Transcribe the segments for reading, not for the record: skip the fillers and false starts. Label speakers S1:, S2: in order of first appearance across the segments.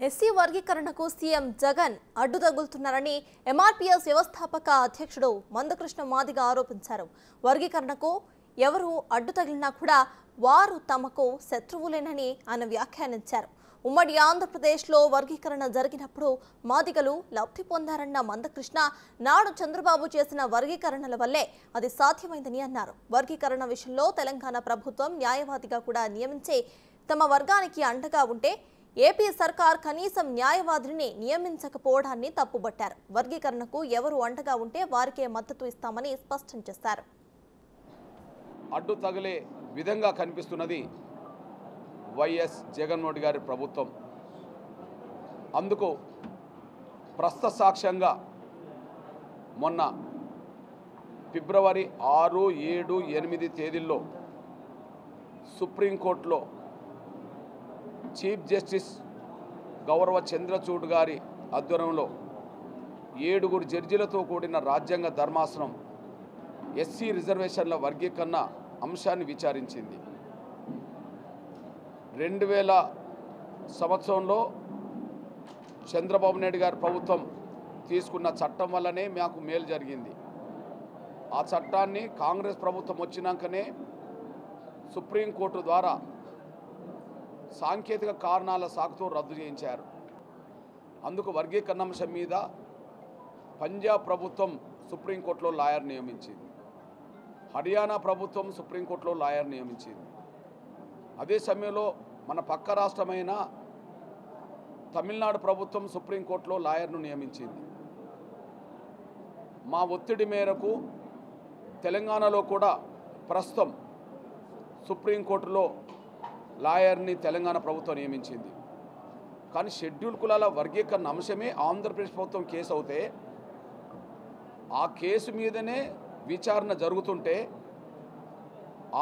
S1: SC వర్గీకరణకు CM Jagan అడ్డు తగులుతున్నారని MRPS వ్యవస్థాపక అధ్యక్షుడు మందకృష్ణ మాదిగ ఆరోపించారు. వర్గీకరణకు ఎవరు అడ్డు తగిలినా కూడా వారు తమకు శత్రువులేనని ఆయన వ్యాఖ్యానించారు. ఉమ్మడి ఆంధ్రప్రదేశ్లో వర్గీకరణ జరిగినప్పుడు మాదిగలు లబ్ధి పొందారన్న మందకృష్ణ నాడు చంద్రబాబు చేసిన వర్గీకరణల వల్లే అది సాధ్యమైందని అన్నారు. వర్గీకరణ విషయంలో తెలంగాణ ప్రభుత్వం న్యాయవాదిగా కూడా నియమించి తమ వర్గానికి అండగా ఉంటే ఏపీ సర్కార్ కనీసం న్యాయవాదిని నియమించకపోవడాన్ని తప్పుబట్టారు. వర్గీకరణకు ఎవరు అండగా ఉంటే వారికే మద్దతు ఇస్తామని స్పష్టం చేశారు.
S2: అడ్డు తగిలే విధంగా కనిపిస్తున్నది వైఎస్ జగన్మోహన్ గారి ప్రభుత్వం. అందుకు ప్రస్తుత సాక్ష్యంగా మొన్న ఫిబ్రవరి 6, 7, 8 తేదీల్లో సుప్రీంకోర్టులో చీఫ్ జస్టిస్ గౌరవ చంద్రచూడ్ గారి ఆధ్వర్యంలో 7 జడ్జీలతో కూడిన రాజ్యాంగ ధర్మాసనం ఎస్సీ రిజర్వేషన్ల వర్గీకరణ అంశాన్ని విచారించింది. 2000 సంవత్సరంలో చంద్రబాబు నాయుడు గారి ప్రభుత్వం తీసుకున్న చట్టం వల్లనే మాకు మేలు జరిగింది. ఆ చట్టాన్ని కాంగ్రెస్ ప్రభుత్వం వచ్చినాకనే సుప్రీంకోర్టు ద్వారా సాంకేతిక కారణాల సాకుతో రద్దు చేయించారు. అందుకు వర్గీకరణ అంశం మీద పంజాబ్ ప్రభుత్వం సుప్రీంకోర్టులో లాయర్ నియమించింది. హర్యానా ప్రభుత్వం సుప్రీంకోర్టులో లాయర్ నియమించింది. అదే సమయంలో మన పక్క రాష్ట్రమైన తమిళనాడు ప్రభుత్వం సుప్రీంకోర్టులో లాయర్ను నియమించింది. మా ఒత్తిడి మేరకు తెలంగాణలో కూడా ప్రస్తుతం సుప్రీంకోర్టులో లాయర్ని తెలంగాణ ప్రభుత్వం నియమించింది. కానీ షెడ్యూల్ కులాల వర్గీకరణ అంశమే ఆంధ్రప్రదేశ్ ప్రభుత్వం కేసు అవుతే ఆ కేసు మీదనే విచారణ జరుగుతుంటే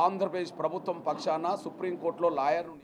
S2: ఆంధ్రప్రదేశ్ ప్రభుత్వం పక్షాన సుప్రీంకోర్టులో లాయర్ను